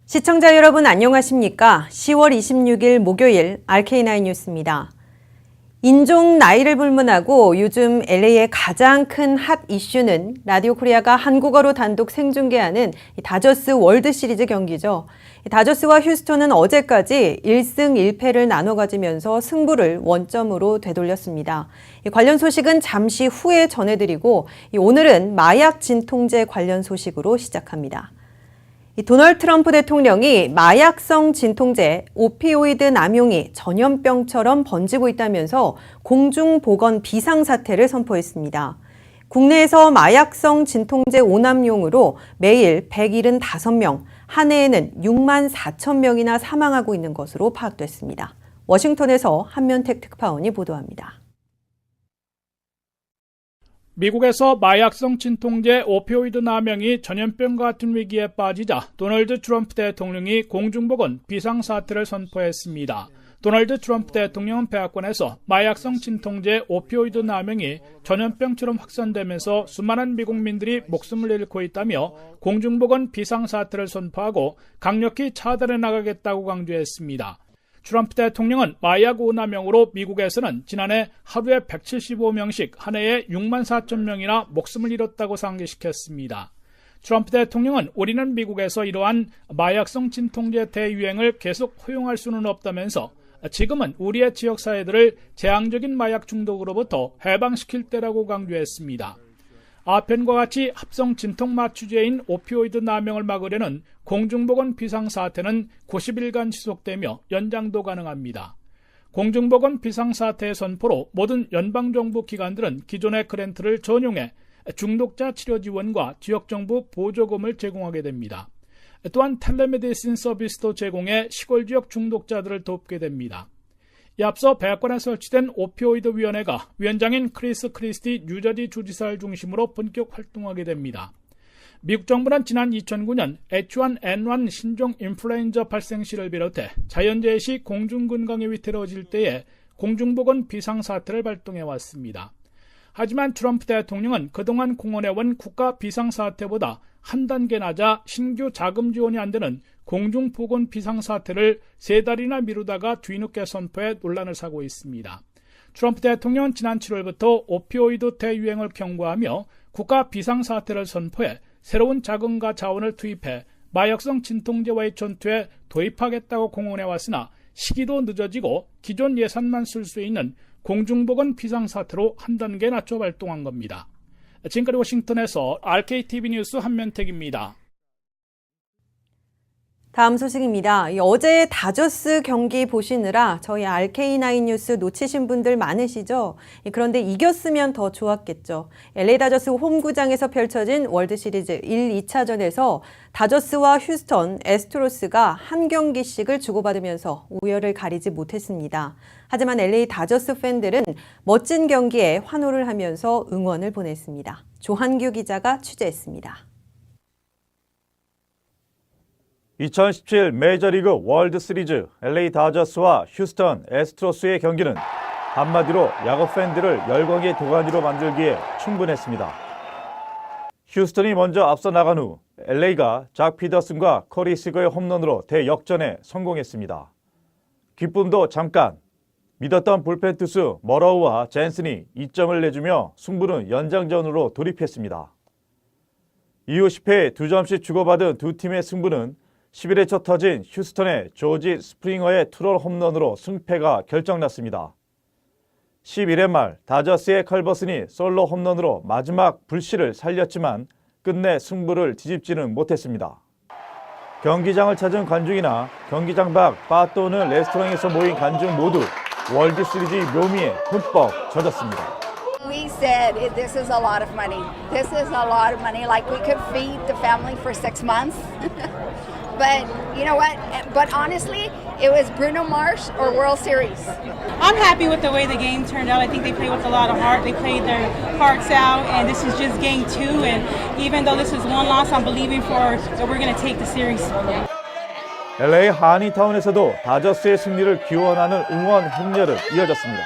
시청자 여러분 안녕하십니까? 10월 26일 목요일 RK9 뉴스입니다. 인종 나이를 불문하고 요즘 LA의 가장 큰 핫 이슈는 라디오 코리아가 한국어로 단독 생중계하는 다저스 월드 시리즈 경기죠. 다저스와 휴스턴은 어제까지 1승 1패를 나눠 가지면서 승부를 원점으로 되돌렸습니다. 관련 소식은 잠시 후에 전해드리고 오늘은 마약 진통제 관련 소식으로 시작합니다. 도널드 트럼프 대통령이 마약성 진통제, 오피오이드 남용이 전염병처럼 번지고 있다면서 공중보건 비상사태를 선포했습니다. 국내에서 마약성 진통제 오남용으로 매일 175명, 한 해에는 6만 4천 명이나 사망하고 있는 것으로 파악됐습니다. 워싱턴에서 한면택 특파원이 보도합니다. 미국에서 마약성 진통제 오피오이드 남용이 전염병과 같은 위기에 빠지자 도널드 트럼프 대통령이 공중보건 비상사태를 선포했습니다. 도널드 트럼프 대통령은 백악관에서 마약성 진통제 오피오이드 남용이 전염병처럼 확산되면서 수많은 미국민들이 목숨을 잃고 있다며 공중보건 비상사태를 선포하고 강력히 차단해 나가겠다고 강조했습니다. 트럼프 대통령은 마약 오남용으로 미국에서는 지난해 하루에 175명씩 한 해에 6만 4천 명이나 목숨을 잃었다고 상기시켰습니다. 트럼프 대통령은 우리는 미국에서 이러한 마약성 진통제 대유행을 계속 허용할 수는 없다면서 지금은 우리의 지역사회들을 재앙적인 마약 중독으로부터 해방시킬 때라고 강조했습니다. 아펜과 같이 합성 진통 마취제인 오피오이드 남용을 막으려는 공중보건 비상사태는 90일간 지속되며 연장도 가능합니다. 공중보건 비상사태의 선포로 모든 연방정부 기관들은 기존의 그랜트를 전용해 중독자 치료 지원과 지역정부 보조금을 제공하게 됩니다. 또한 텔레메디신 서비스도 제공해 시골지역 중독자들을 돕게 됩니다. 이 앞서 백악관에 설치된 오피오이드 위원회가 위원장인 크리스 크리스티 뉴저지 주지사를 중심으로 본격 활동하게 됩니다. 미국 정부는 지난 2009년 H1N1 신종 인플루엔자 발생 시를 비롯해 자연재해 시 공중건강이 위태로워질 때에 공중보건 비상사태를 발동해왔습니다. 하지만 트럼프 대통령은 그동안 공언해온 국가 비상사태보다 한 단계 낮아 신규 자금 지원이 안 되는 공중보건 비상사태를 3달이나 미루다가 뒤늦게 선포해 논란을 사고 있습니다. 트럼프 대통령은 지난 7월부터 오피오이드 대유행을 경고하며 국가 비상사태를 선포해 새로운 자금과 자원을 투입해 마약성 진통제와의 전투에 도입하겠다고 공언해왔으나 시기도 늦어지고 기존 예산만 쓸 수 있는 공중보건 비상사태로 한 단계 낮춰 발동한 겁니다. 지금까지 워싱턴에서 RKTV 뉴스 한면택입니다. 다음 소식입니다. 어제 다저스 경기 보시느라 저희 RK9 뉴스 놓치신 분들 많으시죠? 그런데 이겼으면 더 좋았겠죠. LA 다저스 홈구장에서 펼쳐진 월드시리즈 1, 2차전에서 다저스와 휴스턴, 애스트로스가 한 경기씩을 주고받으면서 우열을 가리지 못했습니다. 하지만 LA 다저스 팬들은 멋진 경기에 환호를 하면서 응원을 보냈습니다. 조한규 기자가 취재했습니다. 2017 메이저리그 월드시리즈 LA 다저스와 휴스턴 애스트로스의 경기는 한마디로 야구 팬들을 열광의 도가니로 만들기에 충분했습니다. 휴스턴이 먼저 앞서 나간 후 LA가 작 피더슨과 커리 시거의 홈런으로 대역전에 성공했습니다. 기쁨도 잠깐, 믿었던 불펜 투수 머러우와 젠슨이 2점을 내주며 승부는 연장전으로 돌입했습니다. 이후 10회에 2점씩 주고받은 두 팀의 승부는 11회 초 터진 휴스턴의 조지 스프링어의 투런 홈런으로 승패가 결정났습니다. 11회 말 다저스의 컬버슨이 솔로 홈런으로 마지막 불씨를 살렸지만 끝내 승부를 뒤집지는 못했습니다. 경기장을 찾은 관중이나 경기장 밖 바 또는 레스토랑에서 모인 관중 모두 월드시리즈 묘미에 흠뻑 젖었습니다. We said this is a lot of money. This is a lot of money. Like we could feed the family for 6 months. But you know what? But honestly, it was Bruno Mars or World Series. I'm happy with the way the game turned out. I think they played with a lot of heart. They played their hearts out, and this is just game 2. And even though this is one loss, I'm believing that we're going to take the series. LA 하니타운에서도 다저스의 승리를 기원하는 응원 행렬은 이어졌습니다.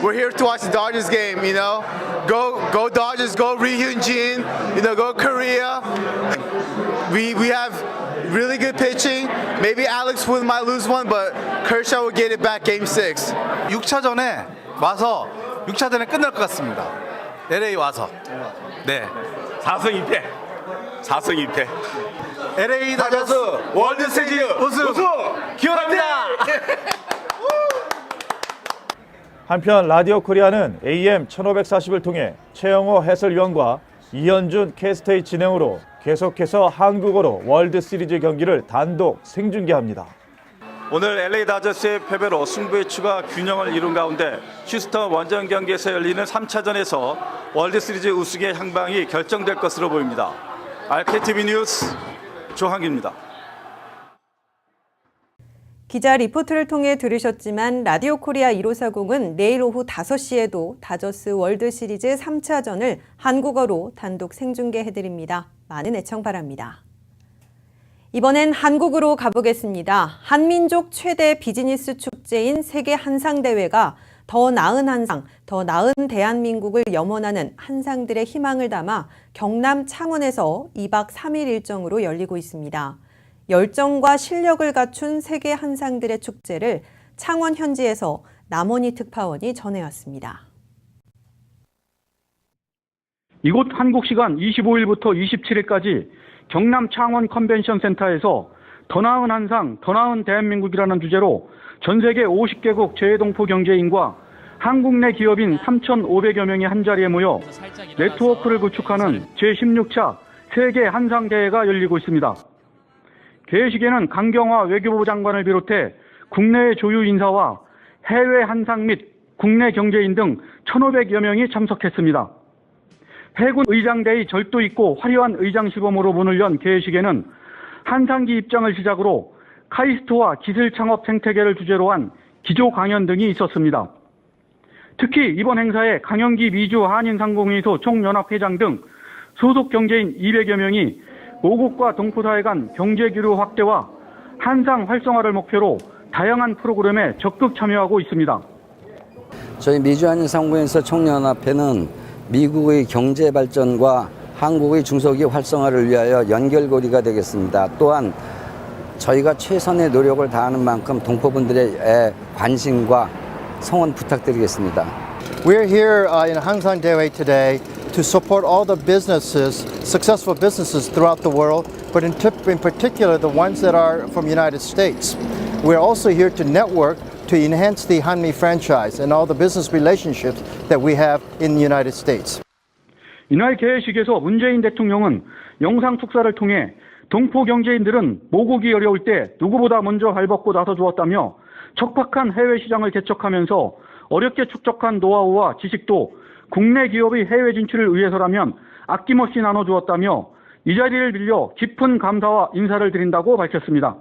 We're here to watch the Dodgers game, you know. Go Dodgers, go Ri Hyun-jin, you know, go Korea. We have really good pitching. Maybe Alex Wood might lose one, but Kershaw will get it back game 6. 6차전에 와서 6차전에 끝날 것 같습니다. LA 와서. 네. 4승 2패. 4승 2패. LA 다저스 월드 시리즈 우승 기원합니다. 한편 라디오 코리아는 AM 1540을 통해 최영호 해설위원과 이현준 캐스터의 진행으로 계속해서 한국어로 월드 시리즈 경기를 단독 생중계합니다. 오늘 LA 다저스의 패배로 승부의 추가 균형을 이룬 가운데 휴스턴 원정 경기에서 열리는 3차전에서 월드 시리즈 우승의 향방이 결정될 것으로 보입니다. RKTV 뉴스 조한기입니다. 기자 리포트를 통해 들으셨지만 라디오 코리아 1540은 내일 오후 5시에도 다저스 월드 시리즈 3차전을 한국어로 단독 생중계해드립니다. 많은 애청 바랍니다. 이번엔 한국으로 가보겠습니다. 한민족 최대 비즈니스 축제인 세계 한상대회가 더 나은 한상, 더 나은 대한민국을 염원하는 한상들의 희망을 담아 경남 창원에서 2박 3일 일정으로 열리고 있습니다. 열정과 실력을 갖춘 세계 한상들의 축제를 창원 현지에서 남원희 특파원이 전해왔습니다. 이곳 한국 시간 25일부터 27일까지 경남 창원 컨벤션 센터에서 더 나은 한상, 더 나은 대한민국이라는 주제로 전 세계 50개국 재외동포 경제인과 한국 내 기업인 3,500여 명이 한자리에 모여 네트워크를 구축하는 제16차 세계 한상대회가 열리고 있습니다. 개회식에는 강경화 외교부 장관을 비롯해 국내의 조유 인사와 해외 한상 및 국내 경제인 등 1,500여 명이 참석했습니다. 해군 의장대의 절도 있고 화려한 의장 시범으로 문을 연 개회식에는 한상기 입장을 시작으로 카이스트와 기술 창업 생태계를 주제로 한 기조 강연 등이 있었습니다. 특히 이번 행사에 강영기 미주 한인상공회의소 총연합회장 등 소속 경제인 200여 명이 5국과 동포사회 간 경제교류 확대와 한상 활성화를 목표로 다양한 프로그램에 적극 참여하고 있습니다. 저희 미주한인상공회의소 총연합회는 미국의 경제 발전과 한국의 중소기업 활성화를 위하여 연결고리가 되겠습니다. 또한 저희가 최선의 노력을 다하는 만큼 동포분들의 관심과 성원 부탁드리겠습니다. We're here in Hangsang Daewei today to support all the businesses, successful businesses throughout the world, but in particular the ones that are from the United States. We're also here to network to enhance the Hanmi franchise and all the business relationships that we have in the United States. 이날 개회식에서 문재인 대통령은 영상 특사를 통해 동포 경제인들은 모국이 어려울 때 누구보다 먼저 발벗고 나서 주었다며 척박한 해외 시장을 개척하면서 어렵게 축적한 노하우와 지식도 국내 기업의 해외 진출을 위해서라면 아낌없이 나눠주었다며 이 자리를 빌려 깊은 감사와 인사를 드린다고 밝혔습니다.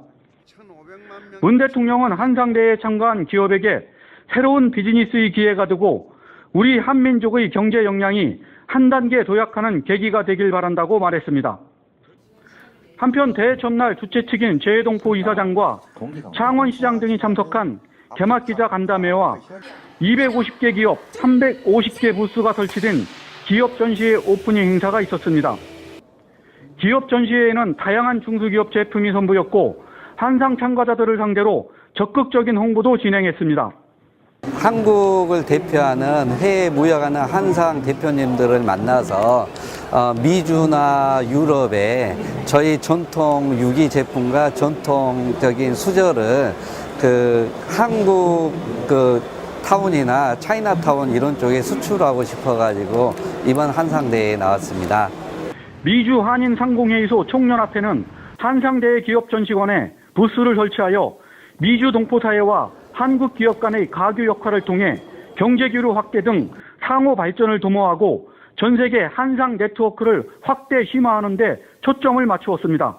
문 대통령은 한상대회에 참가한 기업에게 새로운 비즈니스의 기회가 되고 우리 한민족의 경제 역량이 한 단계 도약하는 계기가 되길 바란다고 말했습니다. 한편 대회 첫날 주최 측인 재외동포 이사장과 창원시장 등이 참석한 개막 기자 간담회와 250개 기업 350개 부스가 설치된 기업 전시회 오프닝 행사가 있었습니다. 기업 전시회에는 다양한 중소기업 제품이 선보였고 한상 참가자들을 상대로 적극적인 홍보도 진행했습니다. 한국을 대표하는 해외 무역하는 한상 대표님들을 만나서 미주나 유럽의 저희 전통 유기 제품과 전통적인 수저를 한국 타운이나 차이나타운 이런 쪽에 수출하고 싶어가지고 이번 한상대회에 나왔습니다. 미주 한인상공회의소 총연합회는 한상대회 기업 전시관에 부스를 설치하여 미주 동포사회와 한국 기업 간의 가교 역할을 통해 경제교류 확대 등 상호 발전을 도모하고 전 세계 한상 네트워크를 확대 심화하는 데 초점을 맞추었습니다.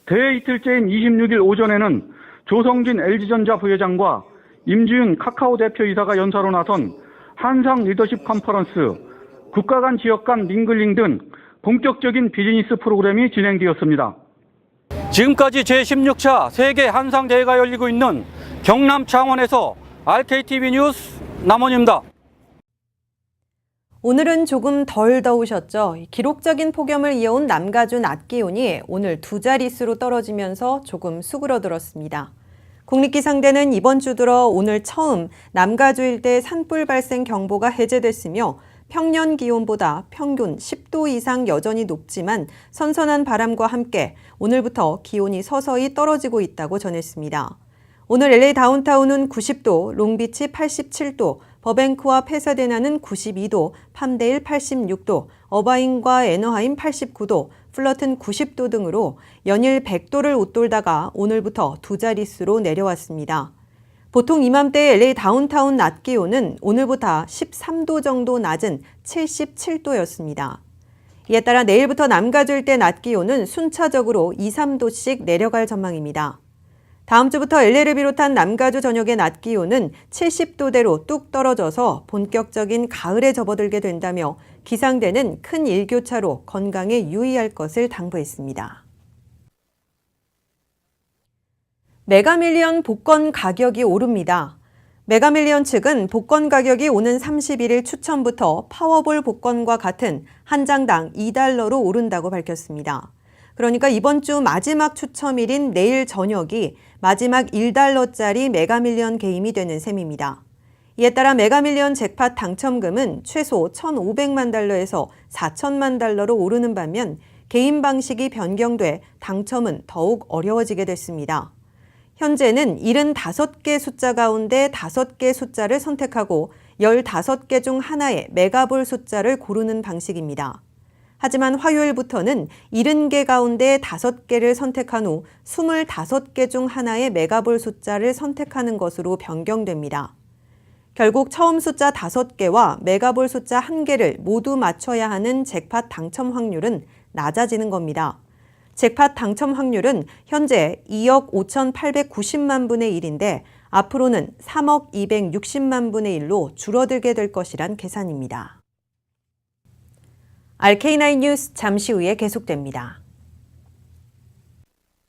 대회 이틀째인 26일 오전에는 조성진 LG전자 부회장과 임지윤 카카오 대표이사가 연사로 나선 한상 리더십 컨퍼런스, 국가 간 지역 간 밍글링 등 본격적인 비즈니스 프로그램이 진행되었습니다. 지금까지 제16차 세계 한상대회가 열리고 있는 경남 창원에서 RKTV 뉴스 남원입니다. 오늘은 조금 덜 더우셨죠? 기록적인 폭염을 이어온 남가주 낮 기온이 오늘 두 자릿수로 떨어지면서 조금 수그러들었습니다. 국립기상대는 이번 주 들어 오늘 처음 남가주 일대 산불 발생 경보가 해제됐으며 평년 기온보다 평균 10도 이상 여전히 높지만 선선한 바람과 함께 오늘부터 기온이 서서히 떨어지고 있다고 전했습니다. 오늘 LA 다운타운은 90도, 롱비치 87도, 버뱅크와 페사데나는 92도, 팜데일 86도, 어바인과 애너하임 89도, 플러튼 90도 등으로 연일 100도를 웃돌다가 오늘부터 두 자릿수로 내려왔습니다. 보통 이맘때 LA 다운타운 낮 기온은 오늘보다 13도 정도 낮은 77도였습니다. 이에 따라 내일부터 남가주 일대 낮 기온은 순차적으로 2, 3도씩 내려갈 전망입니다. 다음 주부터 LA를 비롯한 남가주 전역의 낮 기온은 70도대로 뚝 떨어져서 본격적인 가을에 접어들게 된다며 기상대는 큰 일교차로 건강에 유의할 것을 당부했습니다. 메가밀리언 복권 가격이 오릅니다. 메가밀리언 측은 복권 가격이 오는 31일 추첨부터 파워볼 복권과 같은 한 장당 $2로 오른다고 밝혔습니다. 그러니까 이번 주 마지막 추첨일인 내일 저녁이 마지막 $1짜리 메가밀리언 게임이 되는 셈입니다. 이에 따라 메가밀리언 잭팟 당첨금은 최소 $1,500만 $4,000만 오르는 반면 게임 방식이 변경돼 당첨은 더욱 어려워지게 됐습니다. 현재는 75개 숫자 가운데 5개 숫자를 선택하고 15개 중 하나의 메가볼 숫자를 고르는 방식입니다. 하지만 화요일부터는 70개 가운데 5개를 선택한 후 25개 중 하나의 메가볼 숫자를 선택하는 것으로 변경됩니다. 결국 처음 숫자 5개와 메가볼 숫자 1개를 모두 맞춰야 하는 잭팟 당첨 확률은 낮아지는 겁니다. 잭팟 당첨 확률은 현재 2억 5,890만 분의 1인데 앞으로는 3억 260만 분의 1로 줄어들게 될 것이란 계산입니다. RK9 뉴스 잠시 후에 계속됩니다.